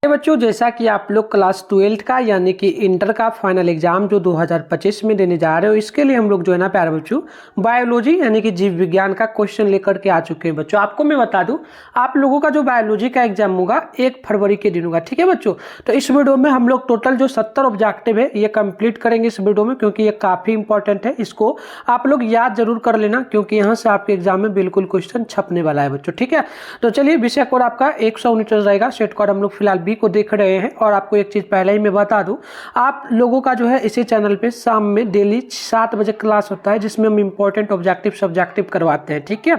बच्चों, जैसा कि आप लोग क्लास 12 का यानी कि इंटर का फाइनल एग्जाम जो 2025 में देने जा रहे हो, इसके लिए हम लोग जो है ना प्यारे बच्चों बायोलॉजी यानी कि जीव विज्ञान का क्वेश्चन लेकर के आ चुके हैं। बच्चों आपको मैं बता दूं, आप लोगों का जो बायोलॉजी का एग्जाम होगा 1 फरवरी के दिन होगा। ठीक है बच्चों, तो इस वीडियो में हम लोग टोटल जो 70 ऑब्जेक्टिव है ये कंप्लीट करेंगे इस वीडियो में, क्योंकि ये काफी इंपॉर्टेंट है। इसको आप लोग याद जरूर कर लेना, क्योंकि यहाँ से आपके एग्जाम में बिल्कुल क्वेश्चन छपने वाला है बच्चों। ठीक है, तो चलिए विषय कोड आपका 119 रहेगा। सेट कोड हम लोग फिलहाल बी को देख रहे हैं। और आपको एक चीज पहले ही मैं बता दूं, आप लोगों का जो है इसी चैनल पे शाम में डेली 7 बजे क्लास होता है, जिसमें हम इंपॉर्टेंट ऑब्जेक्टिव सब्जेक्टिव करवाते हैं। ठीक है,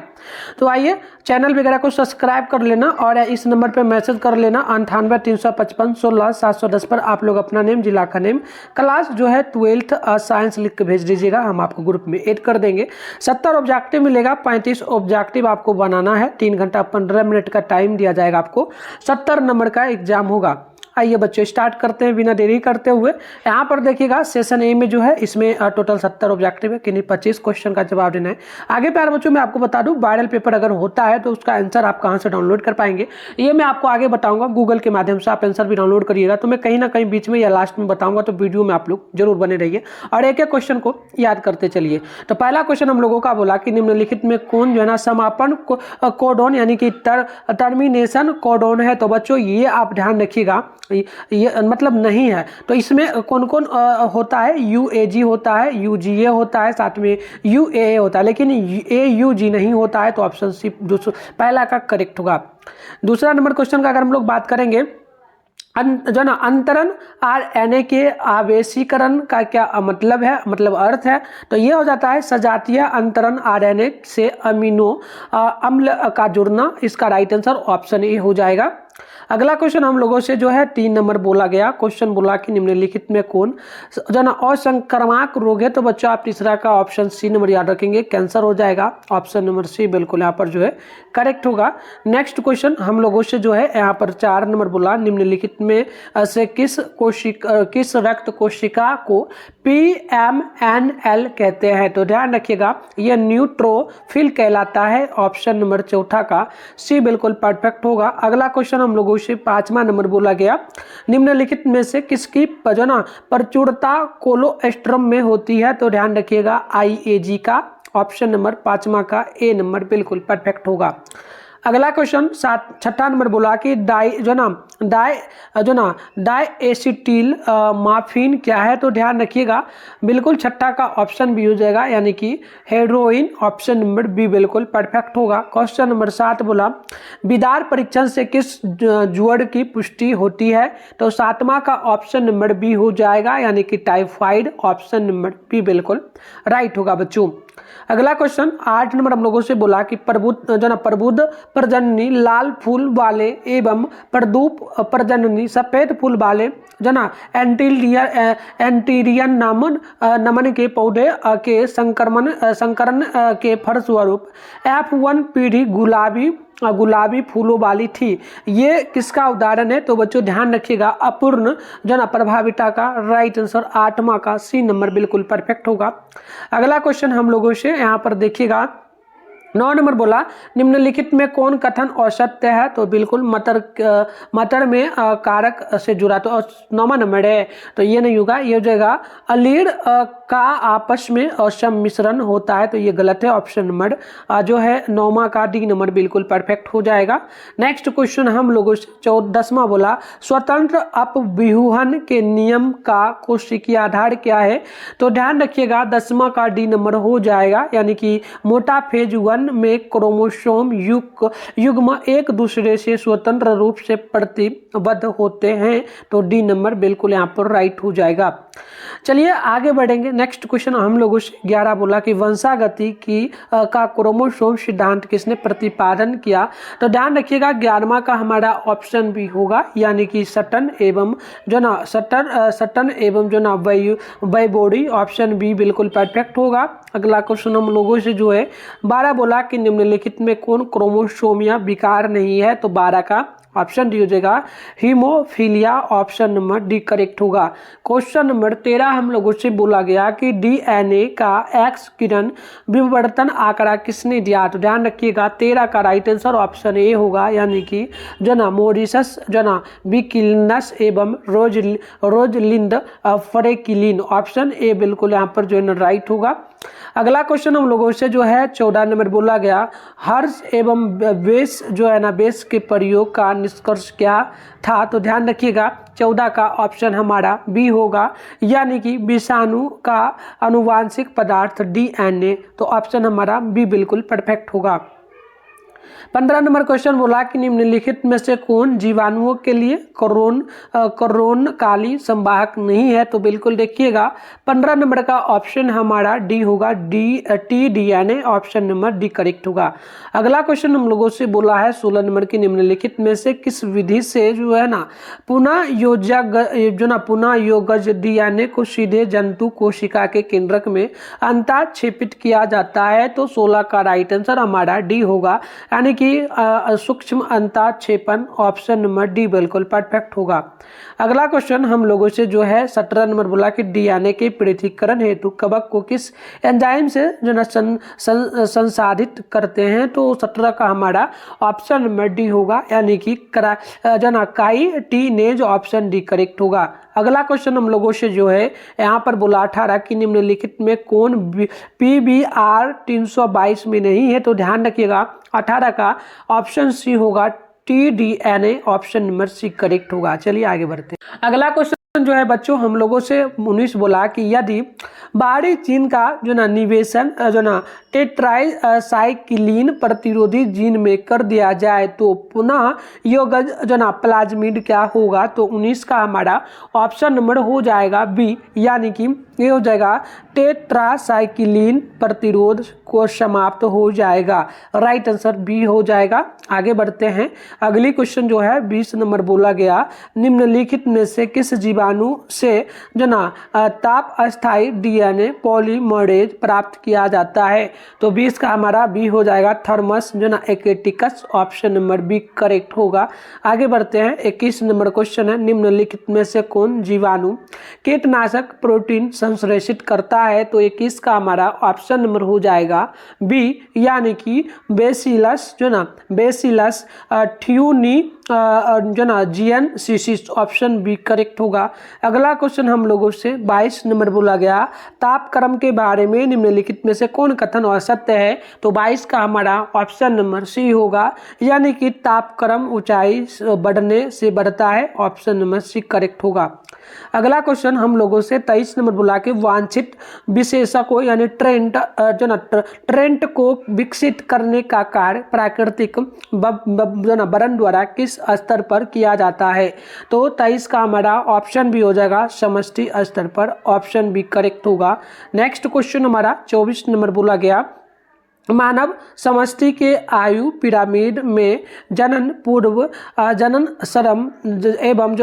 तो आइए चैनल वगैरह को सब्सक्राइब कर लेना और इस नंबर पे मैसेज कर लेना 98-355-16-710 पर आप लोग अपना नेम, जिला का नेम, क्लास जो है 12th साइंस लिख के भेज दीजिएगा, हम आपको ग्रुप में ऐड कर देंगे। 70 ऑब्जेक्टिव मिलेगा, 35 ऑब्जेक्टिव आपको बनाना है। 3 घंटा 15 मिनट का टाइम दिया जाएगा आपको। 70 नंबर का एग्जाम होगा। आइए बच्चों स्टार्ट करते हैं बिना देरी करते हुए। यहाँ पर देखिएगा सेशन ए में जो है इसमें टोटल 70 ऑब्जेक्टिव है, किन्हीं 25 क्वेश्चन का जवाब देना है। आगे प्यारे बच्चों मैं आपको बता दूं, वायरल पेपर अगर होता है तो उसका आंसर आप कहाँ से डाउनलोड कर पाएंगे ये मैं आपको आगे बताऊंगा। गूगल के माध्यम से आप आंसर भी डाउनलोड करिएगा, तो मैं कहीं ना कहीं बीच में या लास्ट में बताऊंगा, तो वीडियो में आप लोग जरूर बने रहिए और एक एक क्वेश्चन को याद करते चलिए। तो पहला क्वेश्चन हम लोगों का बोला कि निम्नलिखित में कौन जो है ना समापन कोडोन यानी कि टर्मिनेशन कोडोन है। तो बच्चों ये आप ध्यान रखिएगा, ये मतलब नहीं है। तो इसमें कौन कौन होता है, UAG होता है, UGA होता है, साथ में UAA होता है, लेकिन AUG नहीं होता है। तो ऑप्शन सी पहला का करेक्ट होगा। दूसरा नंबर क्वेश्चन का अगर हम लोग बात करेंगे, जो ना अंतरण RNA के आवेशीकरण का क्या मतलब है, मतलब अर्थ है। तो ये हो जाता है सजातीय अंतरण RNA से अमीनो अम्ल का जुड़ना। इसका राइट आंसर ऑप्शन ए हो जाएगा। अगला क्वेश्चन हम लोगों से जो है 3 नंबर बोला गया, क्वेश्चन बोला कि निम्नलिखित में कौन जो ना असंक्रामक रोग है। तो बच्चों आप तीसरा का ऑप्शन सी नंबर याद रखेंगे, कैंसर हो जाएगा। ऑप्शन नंबर सी बिल्कुल यहाँ पर जो है करेक्ट होगा। नेक्स्ट क्वेश्चन हम लोगों से जो है यहाँ पर 4 नंबर बोला, निम्नलिखित में से किस रक्त कोशिका को PMNL कहते हैं। तो ध्यान रखिएगा यह न्यूट्रोफिल कहलाता है। ऑप्शन नंबर चौथा का सी बिल्कुल परफेक्ट होगा। अगला क्वेश्चन हम लोगों से 5वां नंबर बोला गया, निम्नलिखित में से किसकी प्रचुरता कोलोस्ट्रम में होती है। तो ध्यान रखिएगा IAG का। ऑप्शन नंबर 5वां का ए नंबर बिल्कुल परफेक्ट होगा। अगला क्वेश्चन 6वां नंबर बोला कि डाइएसिटिल मार्फिन क्या है। तो ध्यान रखिएगा बिल्कुल 6 का ऑप्शन बी हो जाएगा, यानी कि हेरोइन। ऑप्शन नंबर बी बिल्कुल परफेक्ट होगा। क्वेश्चन नंबर 7 बोला विदार परीक्षण से किस जुड़ की पुष्टि होती है। तो 7वां का ऑप्शन नंबर बी हो जाएगा, यानी कि टाइफाइड। ऑप्शन नंबर बी बिल्कुल राइट होगा बच्चों। अगला क्वेश्चन 8 नंबर हम लोगों से बोला कि प्रबुद्ध प्रजननी लाल फूल वाले एवं प्रदूप प्रजननी सफेद फूल वाले एंटीरियन नमन के पौधे के संकरण के फलस्वरूप F1 पीढ़ी गुलाबी फूलों वाली थी। ये किसका उदाहरण है। तो बच्चों ध्यान रखिएगा अपूर्ण प्रभाविता का राइट आंसर 8वां का सी नंबर बिल्कुल परफेक्ट होगा। अगला क्वेश्चन हम लोगों से यहाँ पर देखिएगा 9 नंबर बोला निम्नलिखित में कौन कथन असत्य है। तो बिल्कुल मटर में कारक से जुड़ा। तो 9वां नंबर है, तो ये नहीं होगा, ये हो जाएगा अलीड़ का आपस में सम्मिश्रण होता है। तो ये गलत है। ऑप्शन नंबर जो है 9वां का डी नंबर बिल्कुल परफेक्ट हो जाएगा। नेक्स्ट क्वेश्चन हम लोगों से 10वां बोला स्वतंत्र अपव्यूहन के नियम का कोशिकीय आधार क्या है। तो ध्यान रखिएगा 10वां का डी नंबर हो जाएगा, यानी कि मोटा फेज 1 में क्रोमोसोम युग्म एक दूसरे से स्वतंत्र रूप से प्रतिबद्ध होते हैं। तो डी नंबर बिल्कुल यहाँ पर राइट हो जाएगा। चलिए आगे बढ़ेंगे। नेक्स्ट क्वेश्चन हम लोगों से 11 बोला कि वंशागति का क्रोमोसोम सिद्धांत किसने प्रतिपादन किया। तो ध्यान रखिएगा 11वां का हमारा ऑप्शन भी होगा, यानी कि सटन एवं वेबोडी। ऑप्शन बी बिल्कुल परफेक्ट होगा। अगला क्वेश्चन हम लोगों से जो है 12 बोला कि निम्नलिखित में कौन क्रोमोसोमिया विकार नहीं है। तो 12 का ऑप्शन डी हो जाएगा haemophilia, option number D correct होगा। क्वेश्चन नंबर 13 हम लोगों से बोला गया कि डीएनए का एक्स किरण विवर्तन आंकड़ा किसने दिया, तो ध्यान रखिएगा 13 का राइट आंसर ऑप्शन ए होगा, यानी कि जो ना मॉरिशस जो ना बिकिलनस एवं रोजलिंद फ्रेकिलिन, ऑप्शन ए बिल्कुल यहाँ पर जो है ना राइट होगा। अगला क्वेश्चन हम लोगों से जो है 14 नंबर बोला गया हर्ष एवं बेस जो है ना बेस के प्रयोग का निष्कर्ष क्या था, तो ध्यान रखिएगा 14 का ऑप्शन हमारा बी होगा, यानी कि विषाणु का आनुवांशिक पदार्थ डीएनए, तो ऑप्शन हमारा बी बिल्कुल परफेक्ट होगा। 15 नंबर क्वेश्चन बोला कि निम्नलिखित में से कौन जीवाणुओं के लिए कोरोनकाली संवाहक नहीं है, तो बिल्कुल देखिएगा 15 नंबर का ऑप्शन हमारा डी होगा, T DNA, option number D correct होगा। अगला क्वेश्चन हम लोगों से बोला है 16 नंबर की निम्नलिखित में से किस विधि से जो है ना पुनः योगज डीएनए को सीधे जंतु कोशिका के केंद्रक में अंतःक्षेपित किया जाता है, तो 16 का राइट आंसर हमारा डी होगा, यानी कि सूक्ष्म अंतःक्षेपण, ऑप्शन नंबर डी बिल्कुल परफेक्ट होगा। अगला क्वेश्चन हम लोगों से जो है 17 नंबर बोला कि डीएनए के पृथक्करण हेतु कवक को किस एंजाइम से जो ना संसाधित करते हैं, तो 17 का हमारा ऑप्शन नंबर डी होगा, यानी कि काइटिनेज, ऑप्शन डी करेक्ट होगा। अगला क्वेश्चन हम लोगों से जो है यहाँ पर बोला 18 कि निम्नलिखित में कौन PBR 322 में नहीं है, तो ध्यान रखिएगा 18 का ऑप्शन सी होगा, TDNA, option number C correct होगा। चलिए आगे बढ़ते हैं। अगला क्वेश्चन जो है बच्चों हम लोगों से 19 बोला कि यदि बाहरी जीन का जो ना निवेशन जो ना टेट्रासाइक्लिन प्रतिरोधी जीन में कर दिया जाए तो पुनः योगज जो ना प्लाज्मिड क्या होगा, तो 19 का हमारा ऑप्शन नंबर हो जाएगा बी, यानी कि ये हो जाएगा टेट्रासाइक्लिन प्रतिरोध को समाप्त हो जाएगा, राइट आंसर बी हो जाएगा। आगे बढ़ते हैं। अगली क्वेश्चन जो है 20 नंबर बोला गया निम्नलिखित में से किस जीवाणु से जो ना ताप अस्थायी डीएनए पॉलीमरेज प्राप्त किया जाता है, तो 20 का हमारा बी हो जाएगा थर्मस जो ना एकेटिकस, ऑप्शन नंबर बी करेक्ट होगा। आगे बढ़ते हैं। 21 नंबर क्वेश्चन है निम्नलिखित में से कौन जीवाणु कीटनाशक प्रोटीन संश्लेषित करता है, तो 21 का हमारा ऑप्शन नंबर हो जाएगा बी, यानी कि बेसिलस जो ना बेसिलस थ्यूनी जो ना जिएनसिसिस, ऑप्शन बी करेक्ट होगा। अगला क्वेश्चन हम लोगों से 22 नंबर बोला गया तापक्रम के बारे में निम्नलिखित में से कौन कथन असत्य है, तो 22 का हमारा ऑप्शन नंबर सी होगा, यानी कि तापक्रम ऊंचाई बढ़ने से बढ़ता है, ऑप्शन नंबर सी करेक्ट होगा। अगला क्वेश्चन हम लोगों से 23 नंबर बोला कि वांछित विशेषकों यानी ट्रेंट को विकसित करने का कार्य प्राकृतिक बरन द्वारा किस स्तर पर किया जाता है, तो 23 का हमारा ऑप्शन भी हो जाएगा समष्टि स्तर पर, ऑप्शन भी करेक्ट होगा। नेक्स्ट क्वेश्चन हमारा 24 नंबर बोला गया मानव समष्टि के आयु पिरामिड में जनन पूर्व जनन श्रम एवं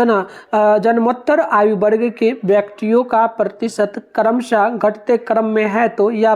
जन्मोत्तर आयु वर्ग के व्यक्तियों का प्रतिशत क्रमशः घटते क्रम में है, तो यह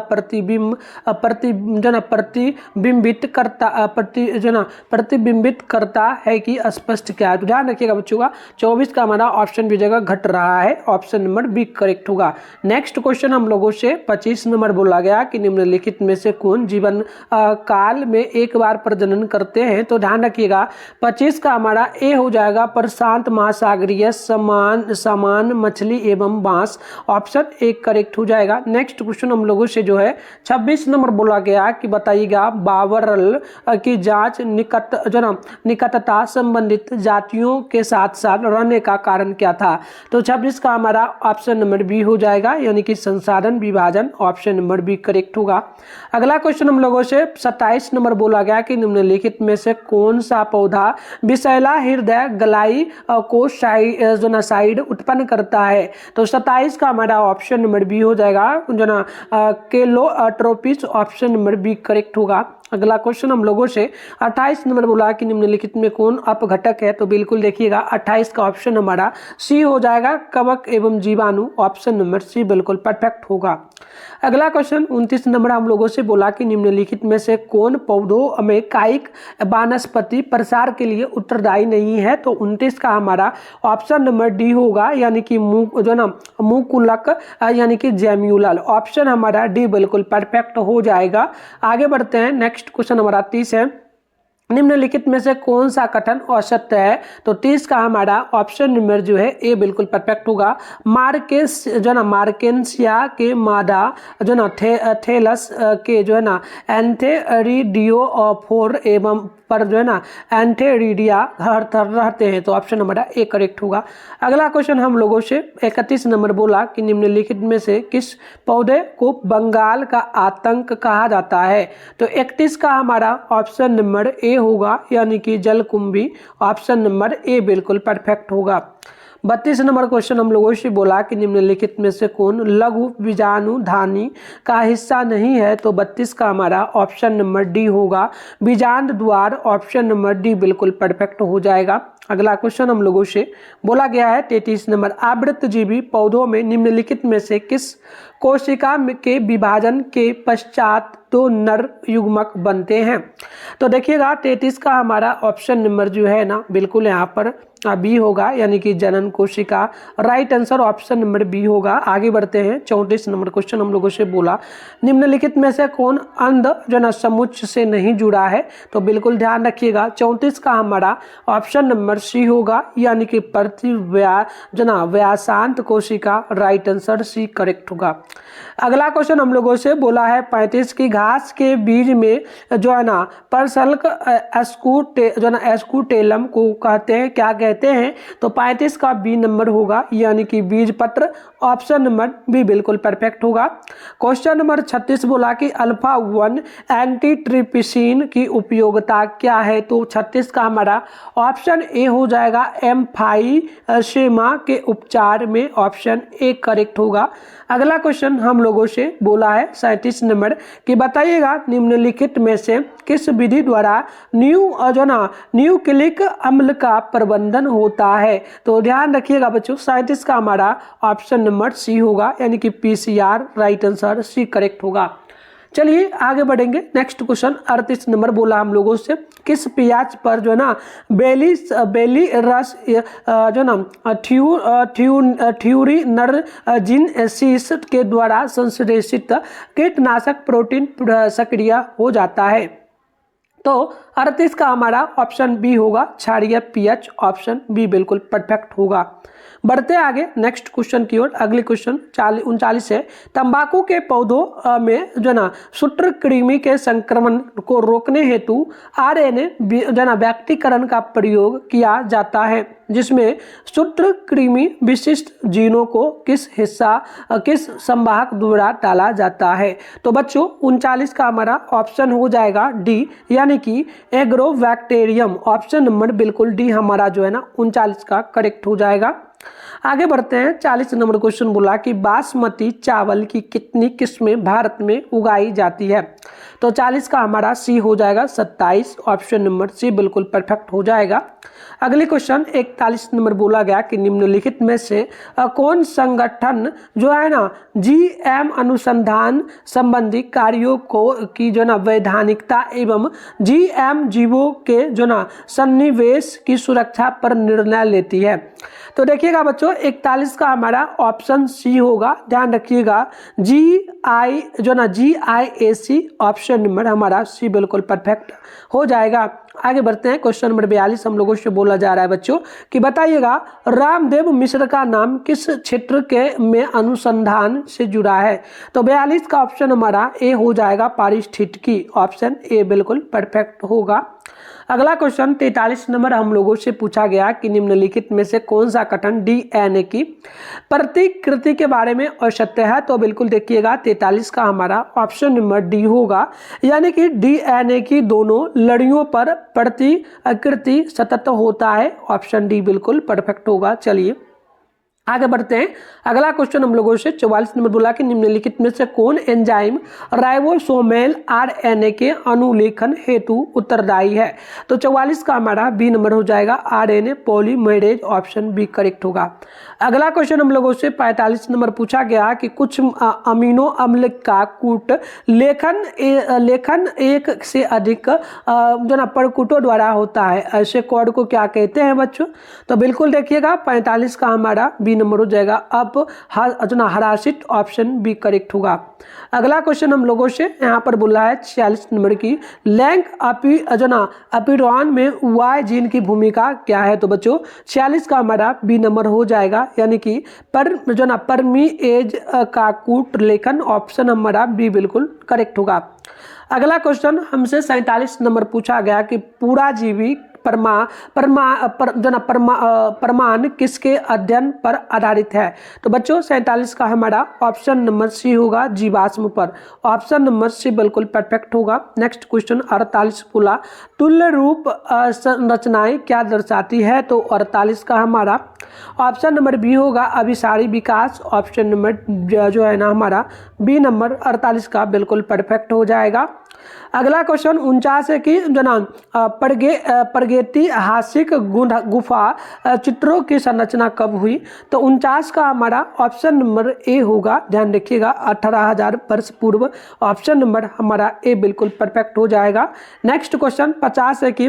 प्रतिबिंबित करता है कि स्पष्ट क्या है, तो ध्यान रखिएगा बच्चों का 24 का हमारा ऑप्शन भी जगह घट रहा है, ऑप्शन नंबर बी करेक्ट होगा। नेक्स्ट क्वेश्चन हम लोगों से 25 नंबर बोला गया कि निम्नलिखित में से कौन जीवन काल में एक बार प्रजनन करते हैं, तो ध्यान रखिएगा 25 का हमारा ए हो जाएगा प्रशांत महासागरीय सामान मछली एवं बांस, ऑप्शन ए करेक्ट हो जाएगा। नेक्स्ट क्वेश्चन हम लोगों से जो है 26 नंबर बोला गया कि बताइएगा बावरल की जांच निकटता संबंधित जातियों के साथ साथ रहने का कारण क्या था, तो 26 का हमारा ऑप्शन नंबर बी हो जाएगा, यानी कि संसाधन विभाजन, ऑप्शन नंबर बी करेक्ट होगा। अगला क्वेश्चन हम लोगों से 27 नंबर बोला गया कि निम्नलिखित में से कौन सा पौधा विषैला हृदय गलाई को साइड उत्पन्न करता है, तो 27 का हमारा ऑप्शन नंबर बी हो जाएगा जो ना केलोट्रोपिस, ऑप्शन नंबर बी करेक्ट होगा। अगला क्वेश्चन हम लोगों से 28 नंबर बोला कि निम्नलिखित में कौन अपघटक है, तो बिल्कुल देखिएगा 28 का ऑप्शन हमारा सी हो जाएगा, कवक एवं जीवाणु। ऑप्शन नंबर सी बिल्कुल परफेक्ट होगा। अगला क्वेश्चन 29 नंबर हम लोगों से बोला कि निम्नलिखित में से कौन पौधों में कायिक वानस्पति प्रसार के लिए उत्तरदायी नहीं है, तो 29 का हमारा ऑप्शन नंबर डी होगा, यानी कि मुकुलक यानी कि जेम्यूलल। ऑप्शन हमारा डी बिल्कुल परफेक्ट हो जाएगा। आगे बढ़ते हैं, नेक्स्ट क्वेश्चन हमारा 30 है, निम्नलिखित में से कौन सा कथन असत्य है, तो 30 का हमारा ऑप्शन नंबर जो है ए बिल्कुल परफेक्ट होगा। मार्केस जो ना मार्केंसिया के मादा जो ना थेलस के जो है ना एंथेरिडियोफोर एवं पर जो है ना एंथेरिडिया रहते हैं, तो ऑप्शन हमारा ए करेक्ट होगा। अगला क्वेश्चन हम लोगों से 31 नंबर बोला कि निम्नलिखित में से किस पौधे को बंगाल का आतंक कहा जाता है, तो 31 का हमारा ऑप्शन नंबर ए होगा, यानी कि जलकुंभी। ऑप्शन नंबर ए बिल्कुल परफेक्ट होगा। 32 नंबर क्वेश्चन हम लोगों से बोला कि निम्नलिखित में से कौन लघु बीजाणुधानी का हिस्सा नहीं है, तो 32 का हमारा ऑप्शन नंबर डी होगा, बीजांड द्वार। ऑप्शन नंबर डी बिल्कुल परफेक्ट हो जाएगा। अगला क्वेश्चन हम लोगों से बोला गया है 33 नंबर, आवृतजीवी पौधों में निम्नलिखित में से किस कोशिका के विभाजन के पश्चात दो नर युग्मक बनते हैं, तो देखिएगा 33 का हमारा ऑप्शन नंबर जो है ना बिल्कुल यहाँ पर बी होगा, यानी कि जनन कोशिका। Right answer option number B होगा। आगे बढ़ते हैं, 34 नंबर क्वेश्चन हम लोगों से बोला निम्नलिखित में से कौन अंध जो ना समुच्च से नहीं जुड़ा है, तो बिल्कुल ध्यान रखिएगा 34 का हमारा ऑप्शन नंबर सी होगा, यानी कि व्यासांत कोशिका। राइट आंसर सी करेक्ट होगा। अगला क्वेश्चन हम लोगों से बोला है 35 की घास के बीज में जो है ना परसल्क एस्कुटेलम को कहते हैं, क्या कहते हैं, तो 35 का बी नंबर होगा, यानी कि बीज पत्र। ऑप्शन नंबर बी बिल्कुल परफेक्ट होगा। क्वेश्चन नंबर 36 बोला कि अल्फा 1 एंटीट्रिप्सिन की उपयोगिता क्या है, तो 36 का हमारा ऑप्शन ए हो जाएगा, एम्फाइसेमा के उपचार में। ऑप्शन ए करेक्ट होगा। अगला क्वेश्चन हम लोगों से बोला है 37 नंबर कि बताइएगा निम्नलिखित में से किस विधि द्वारा न्यूक्लिक अम्ल का प्रबंधन होता है, तो ध्यान रखिएगा बच्चों 37 का हमारा ऑप्शन नंबर सी होगा, यानी कि PCR. Right answer C correct होगा। चलिए आगे बढ़ेंगे, नेक्स्ट क्वेश्चन 38 नंबर बोला हम लोगों से किस पियाज पर जो है ना बेली रस जो ना थ्यूरिनर्जिनसिस के द्वारा संश्लेषित कीटनाशक प्रोटीन सक्रिय हो जाता है, तो 38 का हमारा ऑप्शन बी होगा, क्षारीय पीएच। ऑप्शन बी बिल्कुल परफेक्ट होगा। बढ़ते आगे नेक्स्ट क्वेश्चन की ओर। अगले क्वेश्चन 39 है, तंबाकू के पौधों में जो ना सूत्रकृमि के संक्रमण को रोकने हेतु आरएनए जो ना व्यक्तीकरण का प्रयोग किया जाता है, जिसमें सूत्रकृमि विशिष्ट जीनों को किस संवाहक द्वारा डाला जाता है, तो बच्चों 39 का हमारा ऑप्शन हो जाएगा डी, यानी कि एग्रोबैक्टीरियम। ऑप्शन नंबर बिल्कुल डी हमारा जो है ना 39 का करेक्ट हो जाएगा। आगे बढ़ते हैं, 40 नंबर क्वेश्चन बोला कि बासमती चावल की कितनी किस्में भारत में उगाई जाती है, तो 40 का हमारा सी हो जाएगा 27। ऑप्शन नंबर सी बिल्कुल परफेक्ट हो जाएगा। अगले क्वेश्चन 41 नंबर बोला गया कि निम्नलिखित में से कौन संगठन जो है ना जीएम अनुसंधान संबंधी कार्यों को की जो ना वैधानिकता एवं जीएम जीवों के जो ना सन्निवेश की सुरक्षा पर निर्णय लेती है, तो देखिएगा बच्चों 41 का हमारा ऑप्शन सी होगा। ध्यान रखिएगा GIAC। ऑप्शन नंबर हमारा सी बिल्कुल परफेक्ट हो जाएगा। आगे बढ़ते हैं, क्वेश्चन नंबर 42 हम लोगों से बोला जा रहा है बच्चों कि बताइएगा रामदेव मिश्र का नाम किस क्षेत्र के में अनुसंधान से जुड़ा है, तो 42 का ऑप्शन हमारा ए हो जाएगा, पारिस्थितिकी। ऑप्शन ए बिल्कुल परफेक्ट होगा। अगला क्वेश्चन 43 नंबर हम लोगों से पूछा गया कि निम्नलिखित में से कौन सा कथन डीएनए की प्रतिकृति के बारे में असत्य है, तो बिल्कुल देखिएगा 43 का हमारा ऑप्शन नंबर डी होगा, यानी कि डीएनए की दोनों लड़ियों पर प्रतिकृति सतत होता है। ऑप्शन डी बिल्कुल परफेक्ट होगा। चलिए आगे बढ़ते हैं। अगला क्वेश्चन हम लोगों से 44 नंबर बोला कि निम्नलिखित में से कौन एंजाइम राइबोसोमेल आरएनए के अनुलेखन हेतु उत्तरदायी है। तो 44 का हमारा बी नंबर हो जाएगा RNA polymerase, option B correct होगा। अगला क्वेश्चन हम लोगों से 45 नंबर पूछा गया कि कुछ अमीनो अम्ल का कूट लेखन एक से अधिक जो ना परकूटों द्वारा होता है, ऐसे कोड को क्या कहते हैं बच्चों। तो बिल्कुल देखिएगा 45 का हमारा बी नंबर हो जाएगा अब हरासिट, ऑप्शन बी करेक्ट होगा। अगला क्वेश्चन हम लोगों से यहाँ पर बोला है 46 नंबर की लैंग अपिरॉन में वाई जीन की भूमिका क्या है। तो बच्चों 46 का हमारा बी नंबर हो जाएगा, यानी कि परमीएज का कूट लेखन, ऑप्शन हमारा बी बिल्कुल करेक्ट होगा। अगला क्वेश्चन हमसे 47 नंबर पूछा गया कि पूरा जीवी प्रमाण किसके अध्ययन पर आधारित है। तो बच्चों 47 का हमारा ऑप्शन नंबर सी होगा, जीवाश्म पर, ऑप्शन नंबर सी बिल्कुल परफेक्ट होगा। नेक्स्ट क्वेश्चन 48 बोला तुल्य रूप संरचनाएं क्या दर्शाती है। तो 48 का हमारा ऑप्शन नंबर बी होगा, अभिसारी विकास, ऑप्शन नंबर जो है ना हमारा बी नंबर 48 का बिल्कुल परफेक्ट हो जाएगा। अगला क्वेश्चन 49 है कि प्रागैतिहासिक गुफा चित्रों की संरचना कब हुई। तो 49 का हमारा ऑप्शन नंबर ए होगा, ध्यान रखिएगा 18,000 वर्ष पूर्व, ऑप्शन नंबर हमारा ए बिल्कुल परफेक्ट हो जाएगा। नेक्स्ट क्वेश्चन 50 है कि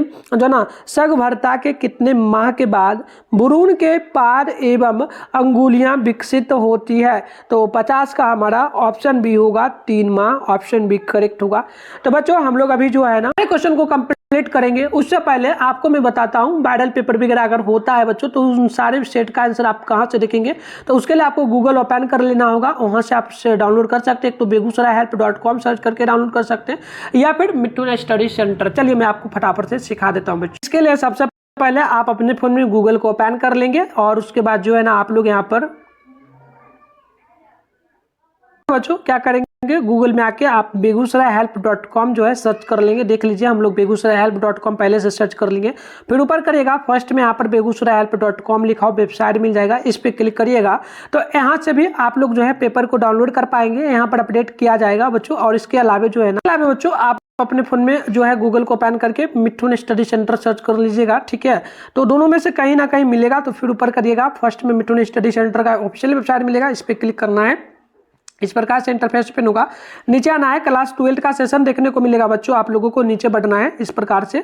सगभरता के कितने माह के बाद भ्रूण के पाद एवं अंगुलियां विकसित होती है। तो 50 का हमारा ऑप्शन बी होगा, 3 माह, ऑप्शन बी करेक्ट होगा। तो बच्चों हम लोग अभी जो है ना क्वेश्चन को कंप्लीट करेंगे, उससे पहले आपको मैं बताता हूं वायरल पेपर वगैरह अगर होता है बच्चों तो उन सारे सेट का आंसर आप कहां से देखेंगे। तो उसके लिए आपको गूगल ओपन कर लेना होगा, वहां से आप डाउनलोड कर सकते हैं। तो begusarayhelp.com सर्च करके डाउनलोड कर सकते हैं, या फिर मिथुन स्टडी सेंटर। चलिए मैं आपको फटाफट से सिखा देता हूँ बच्चों। इसके लिए सबसे पहले आप अपने फोन में गूगल को ओपन कर लेंगे और उसके बाद जो है ना आप लोग यहाँ पर बच्चों क्या करेंगे, गूगल में आके आप begusarayhelp.com जो है सर्च कर लेंगे। देख लीजिए हम लोग begusarayhelp.com पहले से सर्च कर लेंगे। फिर ऊपर करिएगा फर्स्ट में यहाँ पर begusarayhelp.com लिखा हो, वेबसाइट मिल जाएगा, इस पर क्लिक करिएगा तो यहाँ से भी आप लोग जो है पेपर को डाउनलोड कर पाएंगे। यहाँ पर अपडेट किया जाएगा बच्चों। और इसके अलावा जो है ना बच्चों आप अपने फोन में जो है गूगल को ओपन करके मिथुन स्टडी सेंटर सर्च कर लीजिएगा, ठीक है। तो दोनों में से कहीं ना कहीं मिलेगा, तो फिर ऊपर करिएगा फर्स्ट में मिथुन स्टडी सेंटर का ऑफिशियल वेबसाइट मिलेगा, इस पर क्लिक करना है। इस प्रकार से इंटरफेस ओपन होगा, नीचे आना है, क्लास 12 का सेशन देखने को मिलेगा बच्चों। आप लोगों को नीचे बढ़ना है इस प्रकार से,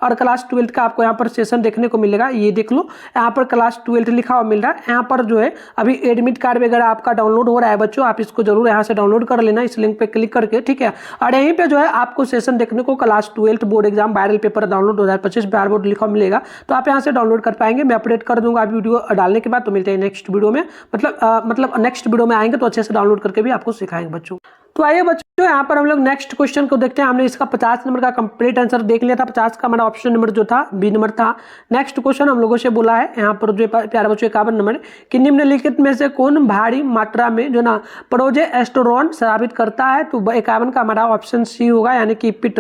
और क्लास 12 का आपको यहाँ पर सेशन देखने को मिलेगा। ये देख लो यहाँ पर क्लास 12 लिखा हुआ मिल रहा है। यहाँ पर जो है अभी एडमिट कार्ड वगैरह आपका डाउनलोड हो रहा है बच्चों, आप इसको जरूर यहाँ से डाउनलोड कर लेना इस लिंक पे क्लिक करके, ठीक है। और यहीं पे जो है आपको सेशन देखने को class 12 board exam viral paper download 2025 Bihar board लिखा मिलेगा, तो आप यहाँ से डाउनलोड कर पाएंगे। मैं अपडेट कर दूंगा वीडियो डालने के बाद। तो मिलते हैं नेक्स्ट वीडियो में, मतलब नेक्स्ट वीडियो में आएंगे तो अच्छे से डाउनलोड करके भी आपको सिखाएंगे बच्चों। तो आइए बच्चों यहाँ पर हम लोग नेक्स्ट क्वेश्चन को देखते हैं। हमने इसका 50 नंबर का कंप्लीट आंसर देख लिया था, 50 का हमारा ऑप्शन नंबर जो था बी नंबर था। नेक्स्ट क्वेश्चन हम लोगों से बोला है यहाँ पर जो प्यारे बच्चों 51 नंबर कि निम्नलिखित में से कौन भारी मात्रा में जो ना प्रोजेस्टेरोन स्रावित करता है। तो 51 का हमारा ऑप्शन सी होगा, यानी कि पित्त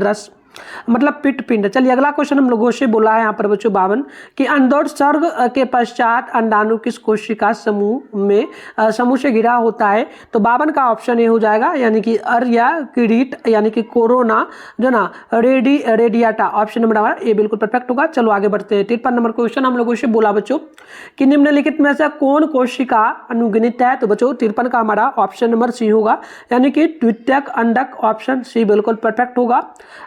मतलब पित्त पिंड। चलिए अगला क्वेश्चन हम लोगों से बोला है यहाँ पर बच्चों 52 कि अंडोत्सर्ग के पश्चात अंडाणु किस कोशिका समूह से घिरा होता है। तो 52 का ऑप्शन ये हो जाएगा, यानी कि अर्या किरीट, यानी कि कोरोना जो ना रेडियाटा, ऑप्शन नंबर हमारा ये बिल्कुल परफेक्ट होगा। चलो आगे बढ़ते हैं। 53 नंबर क्वेश्चन हम लोगों से बोला बच्चों कि निम्नलिखित में से कौन कोशिका अनुगणित है। तो बच्चों 53 का हमारा ऑप्शन नंबर सी होगा, यानी कि द्वितीयक अंडक, ऑप्शन सी बिल्कुल परफेक्ट होगा।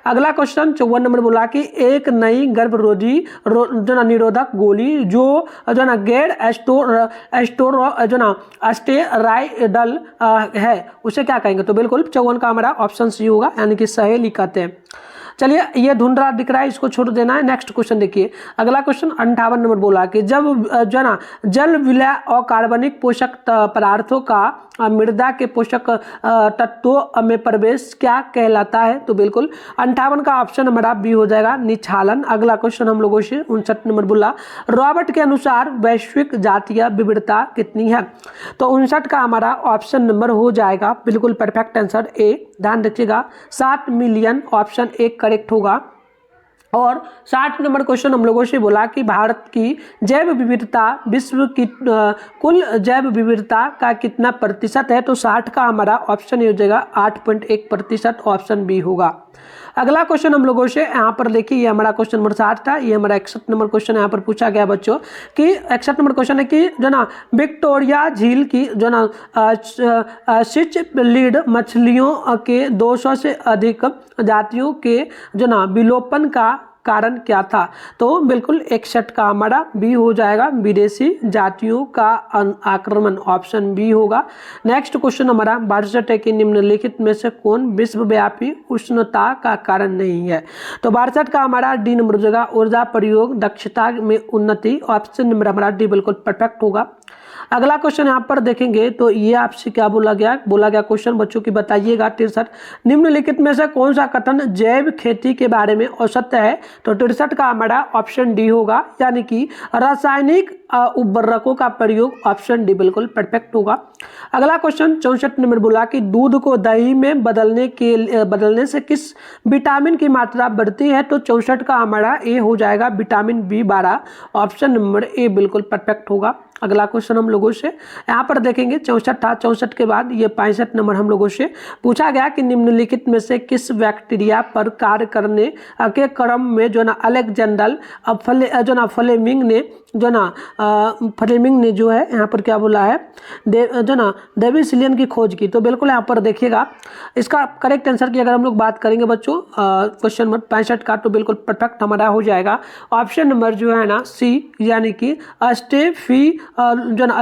अगला क्वेश्चन 54 नंबर बोला कि एक नई गर्भरोधी जो ना निरोधक गोली जो ना गैर स्टेरॉयडल है उसे क्या कहेंगे। तो बिल्कुल 54 का हमारा ऑप्शन सी होगा, यानी कि सहेली कहते हैं। चलिए ये धुंधला दिख रहा है, इसको छोड़ देना है। नेक्स्ट क्वेश्चन देखिए, अगला क्वेश्चन 58 नंबर बोला कि जब जो ना जल विलय और कार्बनिक पोषक पदार्थों का मृदा के पोषक तत्वों में प्रवेश क्या कहलाता है। तो बिल्कुल 58 का ऑप्शन हमारा बी हो जाएगा, निक्षालन। अगला क्वेश्चन हम लोगों से 59 नंबर बोला रॉबर्ट के अनुसार वैश्विक जातीय विविधता कितनी है। तो 59 का हमारा ऑप्शन नंबर हो जाएगा बिल्कुल परफेक्ट आंसर ए, ध्यान रखिएगा 7 मिलियन, ऑप्शन ए करेक्ट होगा। और 60 नंबर क्वेश्चन हम लोगों से बोला कि भारत की जैव विविधता विश्व की कुल जैव विविधता का कितना प्रतिशत है। तो 60 का हमारा ऑप्शन ये हो जाएगा 8.1%, ऑप्शन बी होगा। अगला क्वेश्चन हम लोगों से यहाँ पर देखिए, ये हमारा क्वेश्चन नंबर 60 था। ये हमारा 61 नंबर क्वेश्चन यहाँ पर पूछा गया बच्चों कि 61 नंबर क्वेश्चन है कि जो ना विक्टोरिया झील की जो ना सिचलिड मछलियों के 200 से अधिक जातियों के जो ना विलोपन का कारण क्या था। तो बिल्कुल 61 का हमारा बी हो जाएगा, विदेशी जातियों का आक्रमण, ऑप्शन बी होगा। नेक्स्ट क्वेश्चन हमारा 62 है कि निम्नलिखित में से कौन विश्वव्यापी उष्णता का कारण नहीं है। तो 62 का हमारा डी नंबर जगह ऊर्जा प्रयोग दक्षता में उन्नति, ऑप्शन नंबर हमारा डी बिल्कुल परफेक्ट होगा। अगला क्वेश्चन यहाँ पर देखेंगे तो ये आपसे क्या बोला गया क्वेश्चन बच्चों की बताइएगा 63, निम्नलिखित में से कौन सा कथन जैव खेती के बारे में औसत्य है। तो 63 का हमारा ऑप्शन डी होगा, यानी कि रासायनिक उर्वरकों का प्रयोग, ऑप्शन डी बिल्कुल परफेक्ट होगा। अगला क्वेश्चन 64 नंबर बोला कि दूध को दही में बदलने से किस विटामिन की मात्रा बढ़ती है। तो 64 का हमारा ए हो जाएगा, vitamin B12, option number A बिल्कुल परफेक्ट होगा। अगला क्वेश्चन हम लोगों से यहाँ पर देखेंगे 64 था, 64 के बाद ये 65 नंबर हम लोगों से पूछा गया कि निम्नलिखित में से किस बैक्टीरिया पर कार्य करने के क्रम में जो ना अलेक्जेंडर फ्लेमिंग ने जो है यहाँ पर क्या बोला है, डेविसिलियन की खोज की। तो बिल्कुल यहाँ पर देखिएगा इसका करेक्ट आंसर की अगर हम लोग बात करेंगे बच्चों क्वेश्चन नंबर 65 का, तो बिल्कुल परफेक्ट हमारा हो जाएगा ऑप्शन नंबर जो है ना सी, यानी कि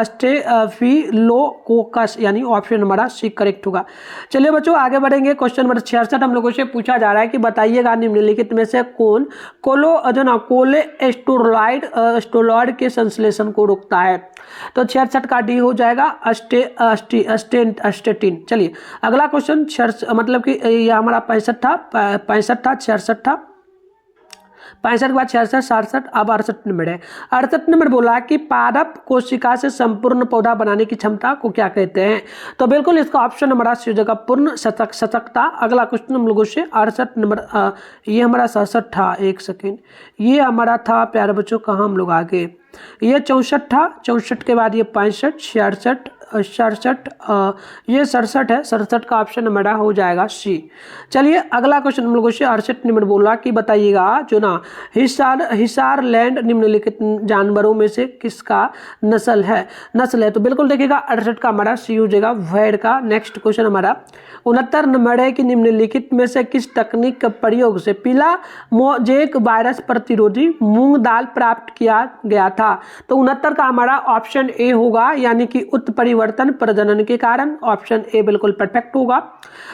स्टेफिलोकोकस, यानी ऑप्शन हमारा सी करेक्ट होगा। चलिए बच्चों आगे बढ़ेंगे। क्वेश्चन नंबर 66 हम लोगों से पूछा जा रहा है कि बताइएगा निम्नलिखित में से कौन कोलेस्टेरॉइड के संश्लेषण को रोकता है। तो 66 का डी हो जाएगा, अस्टेटिन। चलिए अगला क्वेश्चन मतलब कि ये हमारा 65 था, 66 था, 65 के बाद 66, 67, अब 68 नंबर है। 68 नंबर बोला कि पादप कोशिका से संपूर्ण पौधा बनाने की क्षमता को क्या कहते हैं। तो बिल्कुल इसका ऑप्शन हमारा सी जगह पूर्ण सतर्कता। अगला क्वेश्चन हम लोगों से 68 नंबर, ये हमारा 67 था, एक सेकेंड, ये हमारा था प्यारे बच्चों, कहाँ हम लोग आगे, ये 64 था, 64 के बाद ये 65, 66, 67, ये 67 है, 67 का ऑप्शन हमारा हो जाएगा सी। चलिए अगला क्वेश्चन हम लोगों से 68 नंबर बोला कि बताइएगा जो ना हिसार लैंड निम्नलिखित जानवरों में से किसका नस्ल है। तो बिल्कुल देखिएगा 68 का हमारा सी हो जाएगा, भेड़ का। नेक्स्ट क्वेश्चन हमारा 69 नंबर है कि निम्नलिखित में से किस तकनीक के प्रयोग से पीला मोजेक वायरस प्रतिरोधी मूंग दाल प्राप्त किया गया था। तो 69 का हमारा ऑप्शन ए होगा, यानी कि उत्परिवर्तन प्रजनन के कारण, ऑप्शन ए बिल्कुल परफेक्ट होगा।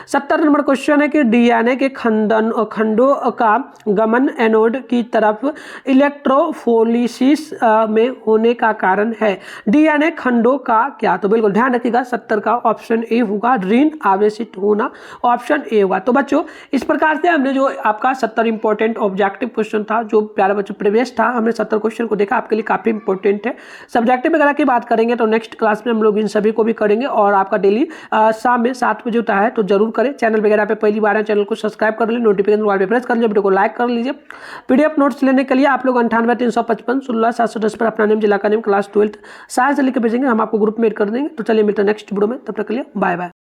70 नंबर क्वेश्चन है कि डीएनए के खंडों का गमन एनोड की तरफ इलेक्ट्रोफोलिसिस में होने का कारण है। डीएनए खंडों का क्या। तो बिल्कुल ध्यान रखिएगा 70 का ऑप्शन ए होगा, ऋण आवेशित होना, ऑप्शन ए होगा। तो बच्चों इस प्रकार से हमने जो आपका 70 इंपॉर्टेंट ऑब्जेक्टिव क्वेश्चन था, जो प्यारा बच्चों प्रीवियस था, हमने 70 क्वेश्चन को देखा, आपके लिए काफी इंपॉर्टेंट है। सब्जेक्टिव वगैरह की बात करेंगे तो नेक्स्ट क्लास में हम लोग इन सभी को भी करेंगे, और आपका डेली शाम में 7 बजे होता है, तो जरूर करें। चैनल वगैरह पे पहली बार है, चैनल को सब्सक्राइब कर लीजिए, नोटिफिकेशन वाले पे प्रेस कर लीजिए, वीडियो को लाइक कर लीजिए। पीडीएफ नोट्स लेने के लिए आप लोग 98-355-16-710 पर अपना नेम, जिला का नेम, क्लास 12th साइंस लिख के भेजेंगे, हम आपको ग्रुप में ऐड कर देंगे। तो चलिए मिलते हैं नेक्स्ट वीडियो में, तब तक के लिए बाय बाय।